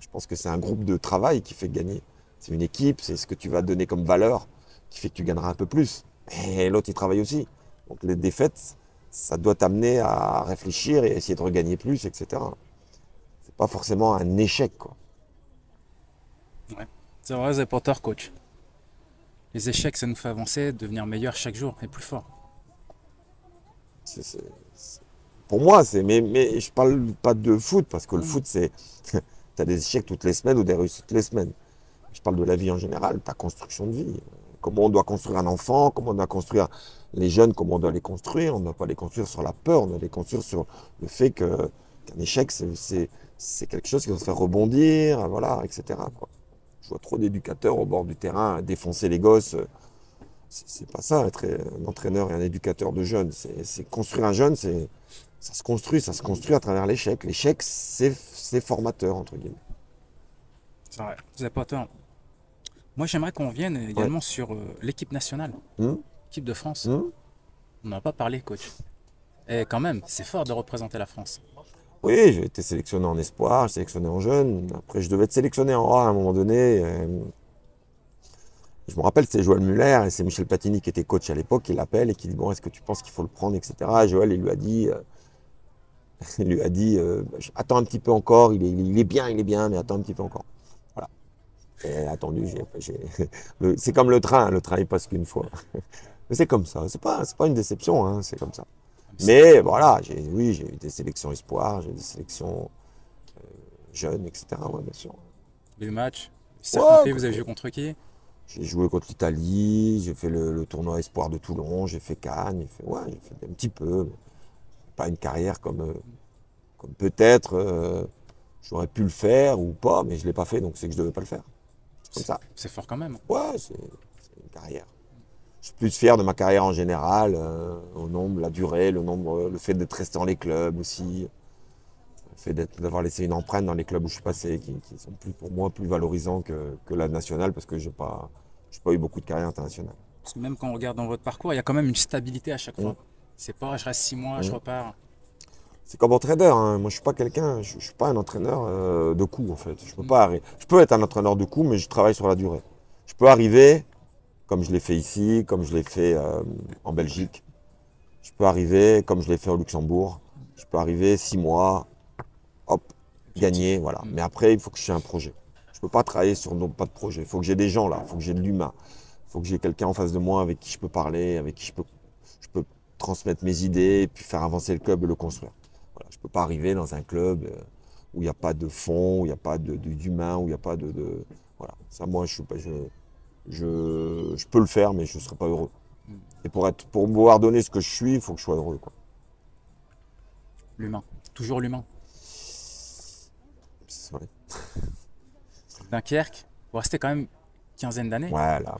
Je pense que c'est un groupe de travail qui fait gagner. C'est une équipe, c'est ce que tu vas donner comme valeur qui fait que tu gagneras un peu plus. Et l'autre, il travaille aussi. Donc les défaites, ça doit t'amener à réfléchir et essayer de regagner plus, etc. C'est pas forcément un échec, quoi. Ouais. C'est vrai, c'est Potter, coach. Les échecs, ça nous fait avancer, devenir meilleur chaque jour et plus fort. Pour moi, mais je parle pas de foot, parce que le foot, c'est... tu as des échecs toutes les semaines ou des réussites toutes les semaines. Je parle de la vie en général, ta construction de vie. Comment on doit construire un enfant, comment on doit construire les jeunes, comment on doit les construire. On ne doit pas les construire sur la peur, on doit les construire sur le fait qu'un échec, c'est quelque chose qui va se faire rebondir, voilà, etc., quoi. Je vois trop d'éducateurs au bord du terrain défoncer les gosses. C'est pas ça, être un entraîneur et un éducateur de jeunes. C'est construire un jeune, ça se construit à travers l'échec. L'échec, c'est formateur, entre guillemets. C'est vrai, c'est Potter. Moi, j'aimerais qu'on vienne également sur l'équipe nationale, l'équipe de France. On n'en a pas parlé, coach. Et quand même, c'est fort de représenter la France. Oui, j'ai été sélectionné en espoir, sélectionné en jeune. Après, je devais être sélectionné en A à un moment donné. Je me rappelle, c'est Joël Muller et c'est Michel Platini qui était coach à l'époque, qui l'appelle et qui dit, bon, est-ce que tu penses qu'il faut le prendre, etc. Et Joël, il lui a dit, attends un petit peu encore, il est bien, mais attends un petit peu encore. Voilà. Et attendu, c'est comme le train il passe qu'une fois. Mais c'est comme ça, c'est pas une déception, hein, c'est comme ça. Mais voilà, j'ai eu des sélections espoirs, j'ai eu des sélections jeunes, etc. Ouais, bien sûr. Les matchs, certains pays, vous avez joué contre qui? J'ai joué contre l'Italie, j'ai fait le tournoi espoir de Toulon, j'ai fait Cannes, j'ai fait un petit peu, mais pas une carrière comme peut-être J'aurais pu le faire ou pas, mais je ne l'ai pas fait, donc c'est que je ne devais pas le faire. C'est comme ça. C'est fort quand même. Ouais, c'est une carrière. Je suis plus fier de ma carrière en général, au nombre, la durée, le nombre, le fait d'être resté dans les clubs aussi, le fait d'avoir laissé une empreinte dans les clubs où je suis passé, qui sont plus, pour moi plus valorisants que la nationale, parce que j'ai pas eu beaucoup de carrière internationale. Parce que même quand on regarde dans votre parcours, il y a quand même une stabilité à chaque fois. C'est pas je reste 6 mois, je repars. C'est comme entraîneur, hein. Moi je suis pas quelqu'un, je suis pas un entraîneur de coup en fait. Je peux pas je peux être un entraîneur de coup, mais je travaille sur la durée. Je peux arriver, comme je l'ai fait ici, comme je l'ai fait en Belgique. Je peux arriver, comme je l'ai fait au Luxembourg. Je peux arriver 6 mois, hop, gagner, voilà. Mais après, il faut que j'ai un projet. Je peux pas travailler sur pas de projet. Il faut que j'ai des gens là, il faut que j'ai de l'humain. Il faut que j'ai quelqu'un en face de moi avec qui je peux parler, avec qui je peux transmettre mes idées et puis faire avancer le club et le construire. Voilà, je ne peux pas arriver dans un club où il n'y a pas de fond, où il n'y a pas d'humain, où il n'y a pas voilà. Ça, moi, je peux le faire, mais je ne serai pas heureux. Et pour pouvoir donner ce que je suis, il faut que je sois heureux, quoi. L'humain, toujours l'humain. Ouais. Dunkerque, vous restez quand même une quinzaine d'années Ouais, là,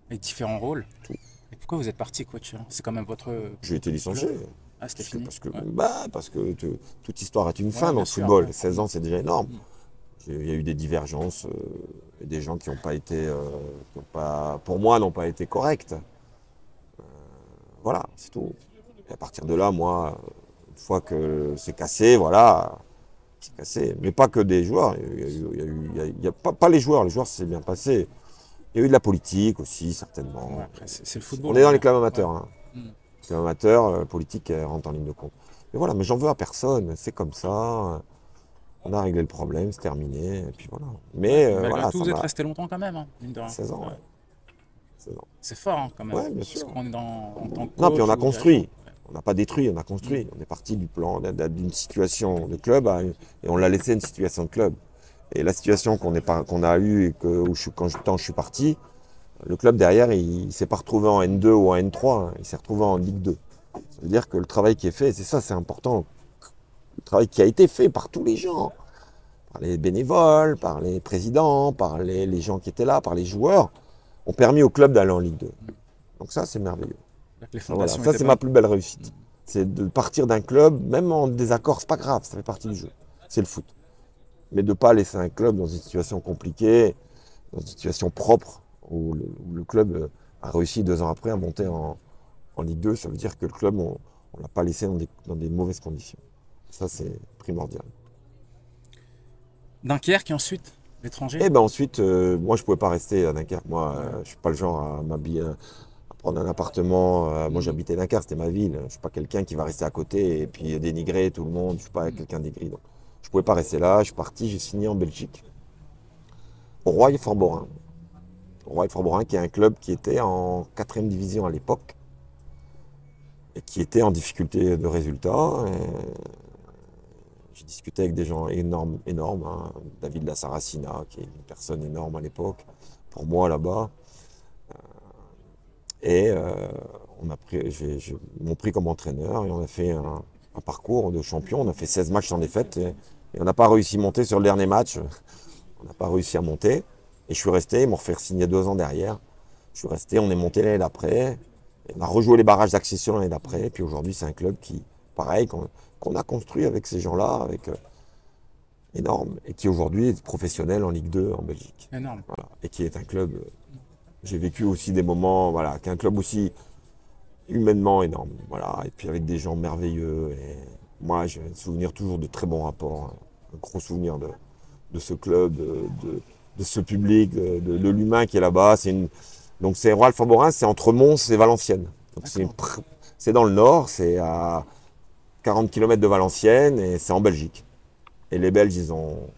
avec différents rôles. tout. Et pourquoi vous êtes parti, coach? C'est quand même votre. J'ai été licencié. Ah, c'était fini. Parce que toute histoire a une fin dans bien le sûr, football. ouais. 16 ans, c'est déjà énorme. Il y a eu des divergences, et des gens qui n'ont pas été, pour moi, n'ont pas été corrects. Voilà, c'est tout. Et à partir de là, moi, une fois que c'est cassé, voilà, c'est cassé. Mais pas que des joueurs. Il y a pas les joueurs ça s'est bien passé. Il y a eu de la politique aussi, certainement. Ouais, après, c'est le football. On est dans les clubs amateurs. Ouais. Hein. Les clubs amateurs, politique rentre en ligne de compte. Mais voilà, mais j'en veux à personne, c'est comme ça. On a réglé le problème, c'est terminé, et puis voilà. Mais Malgré voilà, tout, ça vous êtes m'a... resté longtemps quand même, hein, mine de rien. 16 ans, Ouais. ouais. 16 ans. C'est fort, hein, quand même. Ouais, bien sûr. Parce qu'on est en tant que Non, puis coach on a ou construit. dirigeant. On n'a pas détruit, on a construit. On est parti du plan, d'une situation de club, et on l'a laissé une situation de club. Et la situation qu'on a eue, quand je suis parti, le club derrière, il ne s'est pas retrouvé en N2 ou en N3, hein, il s'est retrouvé en Ligue 2. Ça veut dire que le travail qui est fait, c'est ça, c'est important. Le travail qui a été fait par tous les gens, par les bénévoles, par les présidents, par les gens qui étaient là, par les joueurs, ont permis au club d'aller en Ligue 2. Donc ça, c'est merveilleux. Les Voilà, fondations ça, étaient c'est bonnes. ma plus belle réussite. C'est de partir d'un club, même en désaccord, c'est pas grave, ça fait partie du jeu. C'est le foot. Mais de ne pas laisser un club dans une situation compliquée, dans une situation propre, où le club a réussi 2 ans après à monter en Ligue 2, ça veut dire que le club, on ne l'a pas laissé dans des mauvaises conditions. Ça, c'est primordial. Dunkerque et ensuite l'étranger. Et ben ensuite, moi, je ne pouvais pas rester à Dunkerque. Moi, je ne suis pas le genre à m'habiller, à prendre un appartement. Moi, j'habitais à Dunkerque, c'était ma ville. Je ne suis pas quelqu'un qui va rester à côté et puis dénigrer tout le monde. Je ne suis pas quelqu'un d'aigri. Donc, je ne pouvais pas rester là. Je suis parti, j'ai signé en Belgique, au Roy-Fort-Borin. Roy-Fort-Borin, qui est un club qui était en 4e division à l'époque et qui était en difficulté de résultats. J'ai discuté avec des gens énormes, hein. David Lassaracina, qui est une personne énorme à l'époque, pour moi là-bas. Et ils m'ont pris comme entraîneur et on a fait un parcours de champion. On a fait 16 matchs sans défaite et on n'a pas réussi à monter sur le dernier match. On n'a pas réussi à monter. Et je suis resté, ils m'ont refait signer 2 ans derrière. Je suis resté, on est monté l'année d'après. On a rejoué les barrages d'accession l'année d'après. Et puis aujourd'hui, c'est un club qui, pareil, qu'on a construit avec ces gens-là, avec énorme, et qui aujourd'hui est professionnel en Ligue 2 en Belgique. Énorme. Voilà. Et qui est un club. J'ai vécu aussi des moments, voilà, qui est un club aussi humainement énorme. Voilà. Et puis avec des gens merveilleux. Et moi, j'ai un souvenir toujours de très bons rapports. Un gros souvenir de ce club, de ce public, de l'humain qui est là-bas. Donc c'est Roy-Fort-Borin, c'est entre Mons et Valenciennes. Donc c'est dans le nord, c'est à 40 km de Valenciennes et c'est en Belgique. Et les Belges,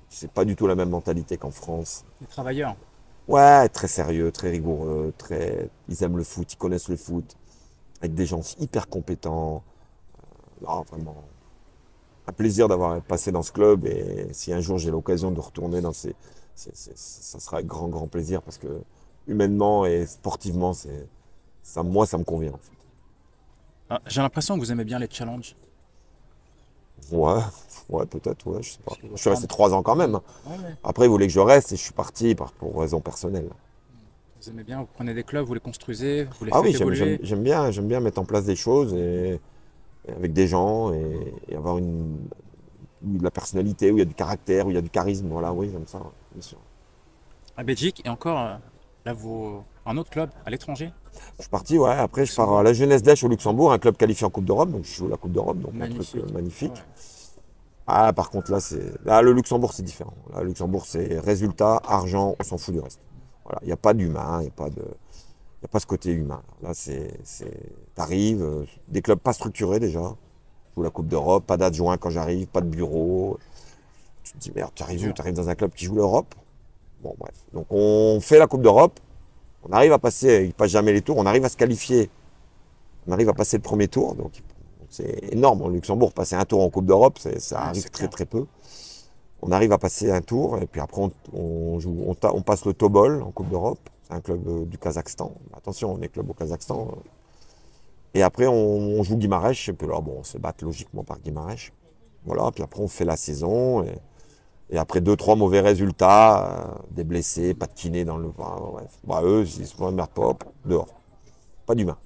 c'est pas du tout la même mentalité qu'en France. Les travailleurs. Ouais, très sérieux, très rigoureux, ils aiment le foot, ils connaissent le foot, avec des gens hyper compétents. Non, vraiment, un plaisir d'avoir passé dans ce club et si un jour j'ai l'occasion de retourner ça sera avec grand, grand plaisir parce que humainement et sportivement, moi, ça me convient en fait. Ah, j'ai l'impression que vous aimez bien les challenges. Ouais, ouais, peut-être, ouais, je sais pas. Parce que Je suis votre resté 3 ans quand même. ouais, ouais. Après, ils voulaient que je reste et je suis parti pour raisons personnelles. Vous aimez bien, vous prenez des clubs, vous les construisez, vous les Ah oui, faites évoluer. j'aime bien mettre en place des choses et avec des gens et avoir de la personnalité, où il y a du caractère, où il y a du charisme. Voilà, oui, j'aime ça, bien sûr. À Belgique et encore, là, vous, un autre club à l'étranger, Je suis parti, ouais. Après, je pars à Luxembourg. la Jeunesse d'Esch au Luxembourg, un club qualifié en Coupe d'Europe. Donc, je joue la Coupe d'Europe, donc un truc Magnifique. Ouais. magnifique. Ah, par contre, là, le Luxembourg, c'est différent. Là, le Luxembourg, c'est résultat, argent, on s'en fout du reste. Voilà, il n'y a pas d'humain, il y a pas ce côté humain. Là, t'arrives, des clubs pas structurés déjà. Je joue la Coupe d'Europe, pas d'adjoint quand j'arrive, pas de bureau. Tu te dis, merde, tu arrives où? Dur. Tu arrives dans un club qui joue l'Europe. Bon, bref. Donc, on fait la Coupe d'Europe. On arrive à passer, il passe jamais les tours, on arrive à se qualifier. On arrive à passer le premier tour. Donc, c'est énorme. En Luxembourg, passer un tour en Coupe d'Europe, ça Ouais, arrive c'est très clair. très peu. On arrive à passer un tour et puis après on passe le Tobol en Coupe d'Europe. C'est un club du Kazakhstan. Attention, on est club au Kazakhstan. Et après on joue Guimarães. Et puis là, bon, on se bat logiquement par Guimarães. Voilà, puis après on fait la saison. Et après deux, trois mauvais résultats, des blessés, pas de kiné dans le. Bref. Bah, eux, ils se font merde pop, dehors. Pas d'humain.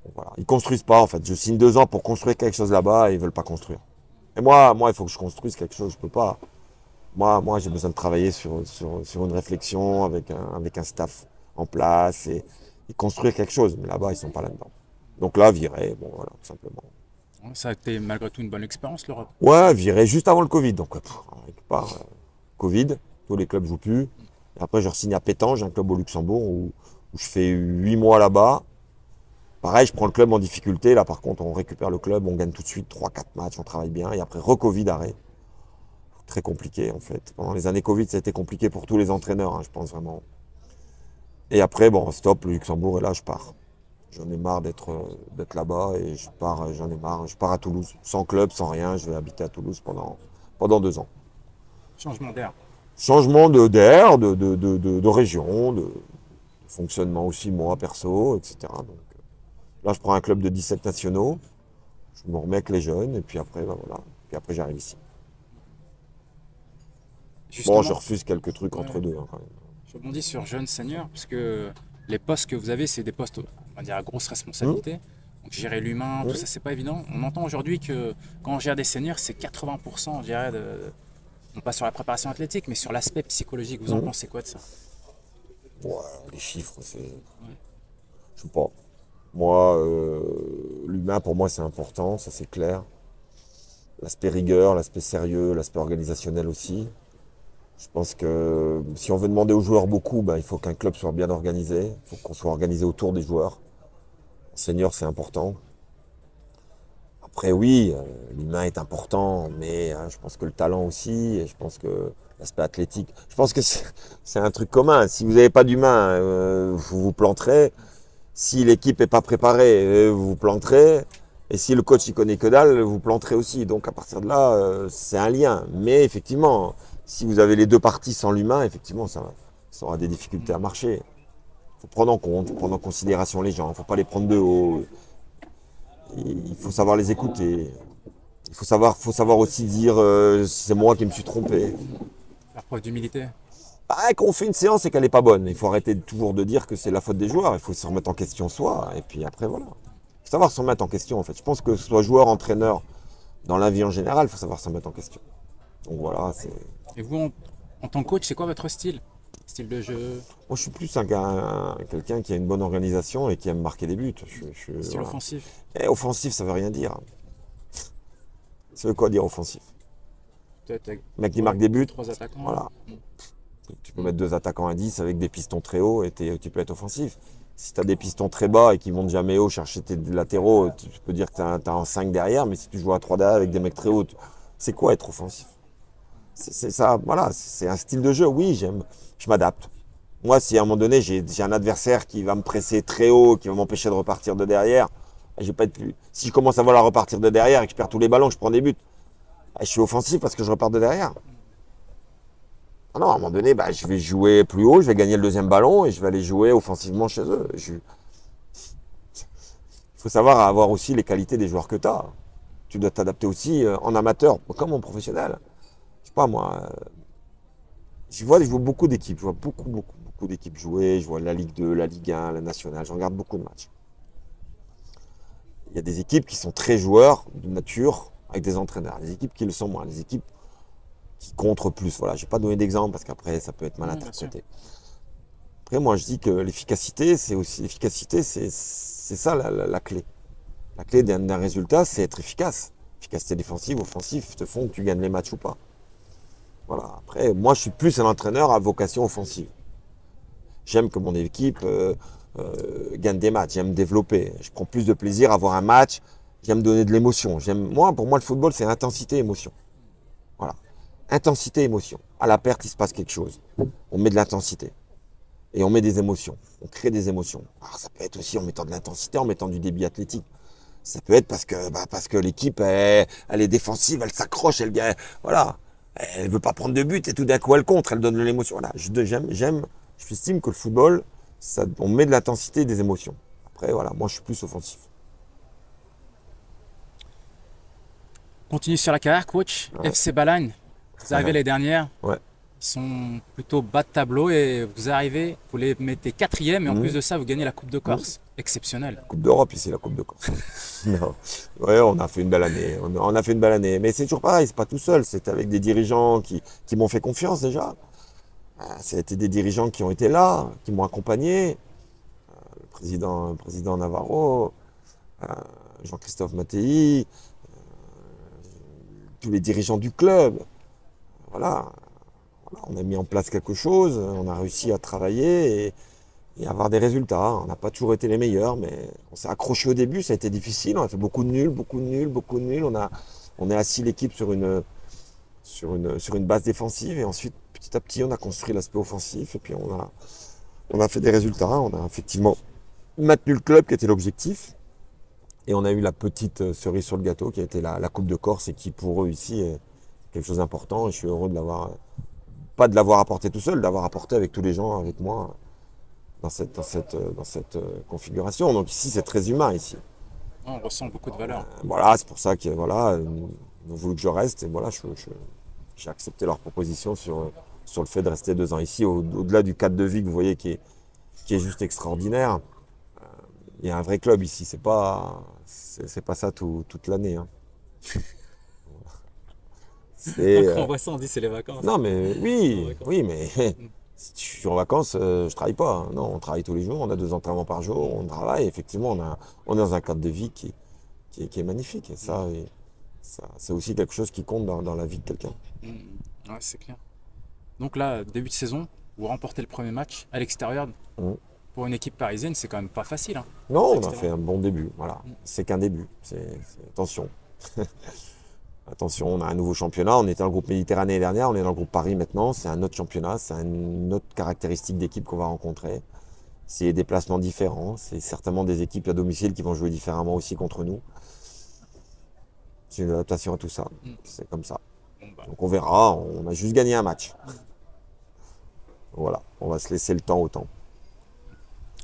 Donc, voilà. Ils construisent pas en fait. Je signe 2 ans pour construire quelque chose là-bas et ils veulent pas construire. Et moi, il faut que je construise quelque chose. Je peux pas. Moi, j'ai besoin de travailler sur une réflexion avec un staff en place et construire quelque chose. Mais là-bas, ils sont pas là-dedans. Donc là, virer, bon, voilà, tout simplement. Ouais, ça a été malgré tout une bonne expérience, l'Europe. Ouais, virer juste avant le Covid. Donc, quelque part, Covid, tous les clubs jouent plus. Et après, je re-signe à Pétange, un club au Luxembourg, où je fais 8 mois là-bas. Pareil, je prends le club en difficulté. Là, par contre, on récupère le club, on gagne tout de suite 3, 4 matchs, on travaille bien. Et après, re-Covid, arrêt. Très compliqué en fait. Pendant les années Covid, ça a été compliqué pour tous les entraîneurs, hein, je pense vraiment. Et après, bon, stop, le Luxembourg, et là, je pars. J'en ai marre d'être là-bas et je pars, j'en ai marre. Je pars à Toulouse, sans club, sans rien. Je vais habiter à Toulouse pendant 2 ans. Changement d'air. Changement d'air, de région, de fonctionnement aussi, moi, perso, etc. Donc là, je prends un club de 17 nationaux. Je me remets avec les jeunes et puis après, ben, voilà. Puis après, j'arrive ici. Bon, je Justement, refuse quelques trucs ouais, entre deux, hein, quand même. je rebondis sur jeune senior, parce que les postes que vous avez, c'est des postes, on va dire, à grosse Hum, responsabilité. Donc gérer l'humain, tout hum, ça, c'est pas évident. On entend aujourd'hui que quand on gère des seniors, c'est 80%, je dirais, non pas sur la préparation athlétique, mais sur l'aspect psychologique. Vous en hum. pensez quoi de ça? Ouais, les chiffres, c'est. Ouais. Je sais pas. Moi, l'humain, pour moi, c'est important, ça c'est clair. L'aspect rigueur, l'aspect sérieux, l'aspect organisationnel aussi. Je pense que si on veut demander aux joueurs beaucoup, ben, il faut qu'un club soit bien organisé. Il faut qu'on soit organisé autour des joueurs. Senior, c'est important. Après, oui, l'humain est important, mais je pense que le talent aussi, et je pense que l'aspect athlétique, je pense que c'est un truc commun. Si vous n'avez pas d'humain, vous vous planterez. Si l'équipe n'est pas préparée, vous vous planterez. Et si le coach il connaît que dalle, vous planterez aussi. Donc à partir de là, c'est un lien. Mais effectivement, si vous avez les deux parties sans l'humain, effectivement, ça aura des difficultés à marcher. Il faut prendre en compte, faut prendre en considération les gens. Il ne faut pas les prendre de haut. Il faut savoir les écouter. Faut savoir aussi dire c'est moi qui me suis trompé. Faire preuve d'humilité. Bah, quand on fait une séance et qu'elle n'est pas bonne, il faut arrêter toujours de dire que c'est la faute des joueurs. Il faut se remettre en question soi. Et puis après, voilà. Il faut savoir se remettre en question, en fait. Je pense que ce soit joueur, entraîneur, dans la vie en général, il faut savoir se remettre en question. Donc voilà, c'est. Et vous, en tant que coach, c'est quoi votre style? Style de jeu, Moi, je suis plus quelqu'un qui a une bonne organisation et qui aime marquer des buts. style Voilà. offensif? Et offensif, ça veut rien dire. Ça veut quoi dire offensif? Peut-être avec Le mec qui marque des buts, trois attaquants. voilà. Tu peux mettre deux attaquants à 10 avec des pistons très hauts et tu peux être offensif. Si tu as des pistons très bas et qui montent jamais haut chercher tes latéraux, tu peux dire que tu as un 5 derrière, mais si tu joues à 3 derrière avec des mecs très hauts, c'est quoi être offensif? C'est ça, voilà, c'est un style de jeu, oui, je m'adapte. Moi, si à un moment donné, j'ai un adversaire qui va me presser très haut, qui va m'empêcher de repartir de derrière, je vais pas être plus. Si je commence à vouloir repartir de derrière et que je perds tous les ballons, que je prends des buts, je suis offensif parce que je repars de derrière. Ah non, à un moment donné, je vais jouer plus haut, je vais gagner le deuxième ballon et je vais aller jouer offensivement chez eux. Il faut savoir avoir aussi les qualités des joueurs que tu as. tu dois t'adapter aussi en amateur comme en professionnel. Je sais pas moi, je vois beaucoup d'équipes, je vois beaucoup d'équipes jouer, je vois la Ligue 2, la Ligue 1, la Nationale, je regarde beaucoup de matchs. Il y a des équipes qui sont très joueurs de nature avec des entraîneurs, des équipes qui le sont moins, des équipes qui contre plus. Voilà, je ne vais pas donner d'exemple parce qu'après ça peut être mal interprété. Après, moi je dis que l'efficacité, c'est ça la clé. La clé d'un résultat, c'est être efficace. Efficacité défensive, offensive, te font que tu gagnes les matchs ou pas. Voilà. Après, moi je suis plus un entraîneur à vocation offensive. J'aime que mon équipe gagne des matchs, j'aime développer. Je prends plus de plaisir à voir un match, j'aime donner de l'émotion. Pour moi, le football, c'est intensité, émotion. Voilà. Intensité, émotion. À la perte, il se passe quelque chose. On met de l'intensité. Et on met des émotions. On crée des émotions. Alors, ça peut être aussi en mettant de l'intensité, en mettant du débit athlétique. Ça peut être parce que l'équipe, elle est défensive, elle s'accroche, elle gagne. Voilà. Elle veut pas prendre de but et tout d'un coup, elle contre, elle donne de l'émotion. Voilà. J'estime que le football, on met de l'intensité et des émotions. Après, voilà, moi, je suis plus offensif. Continue sur la carrière, coach. Ouais. FC Balagne, vous arrivez les dernières. Ouais. Ils sont plutôt bas de tableau et vous arrivez, vous les mettez 4e et en plus de ça, vous gagnez la Coupe de Corse. Exceptionnel. Coupe d'Europe, ici, la Coupe de Corse. Non. Ouais, on a fait une belle année. On a fait une belle année. Mais c'est toujours pareil, c'est pas tout seul. C'est avec des dirigeants qui m'ont fait confiance déjà. Ça a été des dirigeants qui ont été là, qui m'ont accompagné. Le président Navarro, Jean-Christophe Mattei, tous les dirigeants du club. Voilà. On a mis en place quelque chose, on a réussi à travailler et avoir des résultats. On n'a pas toujours été les meilleurs, mais on s'est accroché au début, ça a été difficile. On a fait beaucoup de nuls. On est assis l'équipe sur une base défensive et ensuite, petit à petit, on a construit l'aspect offensif et puis on a fait des résultats. On a effectivement maintenu le club qui était l'objectif et on a eu la petite cerise sur le gâteau qui a été la Coupe de Corse et qui pour eux ici est quelque chose d'important et je suis heureux de l'avoir, pas de l'avoir apporté tout seul, d'avoir apporté avec tous les gens avec moi dans cette configuration. Donc ici c'est très humain ici. On ressent beaucoup de valeur. Voilà, c'est pour ça que voilà, ils ont voulu que je reste et voilà, j'ai accepté leur proposition sur le fait de rester 2 ans ici, au-delà du cadre de vie que vous voyez qui est juste extraordinaire. Il y a un vrai club ici, c'est pas ça toute l'année. Hein. On voit ça, on dit c'est les vacances. Non mais oui, mais si je suis en vacances, je travaille pas. Hein. Non, on travaille tous les jours, on a 2 entraînements par jour, on travaille. Effectivement, on est dans un cadre de vie qui est magnifique. Et ça, c'est aussi quelque chose qui compte dans la vie de quelqu'un. Ouais, c'est clair. Donc là, début de saison, vous remportez le premier match à l'extérieur. Pour une équipe parisienne, c'est quand même pas facile. Hein, non, on a fait un bon début. Voilà, c'est qu'un début. Attention. Attention, on a un nouveau championnat. On était dans le groupe Méditerranée dernière, on est dans le groupe Paris maintenant. C'est un autre championnat, c'est une autre caractéristique d'équipe qu'on va rencontrer. C'est des déplacements différents. C'est certainement des équipes à domicile qui vont jouer différemment aussi contre nous. C'est une adaptation à tout ça. C'est comme ça. Donc on verra. On a juste gagné un match. Voilà, on va se laisser le temps au temps.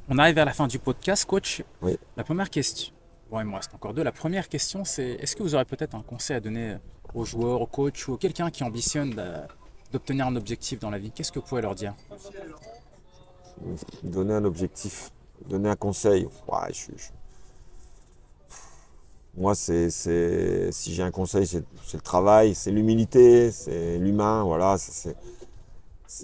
On arrive vers la fin du podcast, coach. Oui. La première question. Bon, il me reste encore 2. La première question, c'est est-ce que vous aurez peut-être un conseil à donner aux joueurs, aux coachs ou à quelqu'un qui ambitionne d'obtenir un objectif dans la vie? Qu'est-ce que vous pouvez leur dire? Donner un objectif, donner un conseil. Ouais, moi, si j'ai un conseil, c'est le travail, c'est l'humilité, c'est l'humain. Voilà, c'est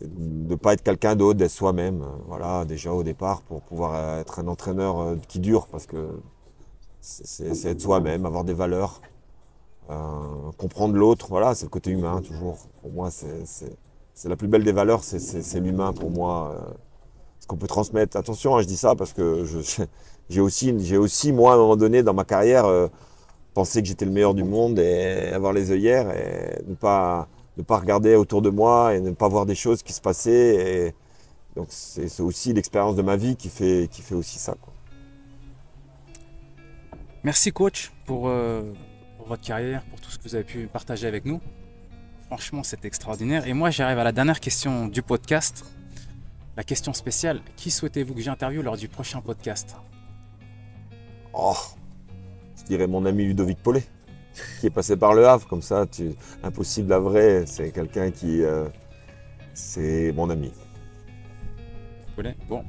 de ne pas être quelqu'un d'autre, d'être soi-même. Voilà, déjà au départ, pour pouvoir être un entraîneur qui dure, parce que c'est être soi-même, avoir des valeurs, comprendre l'autre. Voilà, c'est le côté humain toujours. Pour moi, c'est la plus belle des valeurs, c'est l'humain pour moi. Ce qu'on peut transmettre. Attention, hein, je dis ça parce que j'ai aussi, moi, à un moment donné, dans ma carrière, pensé que j'étais le meilleur du monde et avoir les œillères et ne pas regarder autour de moi et ne pas voir des choses qui se passaient. Et donc, c'est aussi l'expérience de ma vie qui fait aussi ça, quoi. Merci, coach, pour votre carrière, pour tout ce que vous avez pu partager avec nous. Franchement, c'est extraordinaire. Et moi, j'arrive à la dernière question du podcast. La question spéciale, qui souhaitez-vous que j'interviewe lors du prochain podcast? Oh, je dirais mon ami Ludovic Pollet. qui est passé par le Havre, comme ça, Impossible à vrai, c'est quelqu'un qui, c'est mon ami. Bon,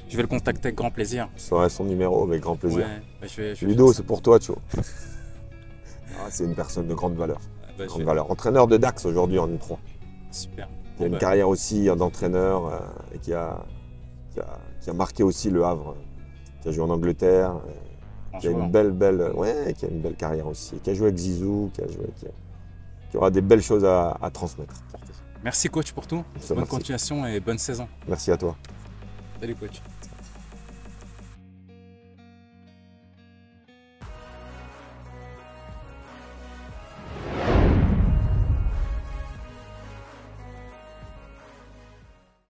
je vais le contacter avec grand plaisir. Je saurai son numéro avec grand plaisir. Ouais, bah, je vais Ludo, c'est pour toi, tu vois. C'est une personne de grande valeur. bah, Grande valeur. Entraîneur de Dax aujourd'hui en N3. Super. Qui a une carrière aussi d'entraîneur et qui a marqué aussi le Havre, qui a joué en Angleterre, qui a une qui a une belle carrière aussi, qui a joué avec Zizou, qui aura des belles choses à transmettre. Merci coach pour tout. Bonne continuation et bonne saison. Merci à toi. Salut coach.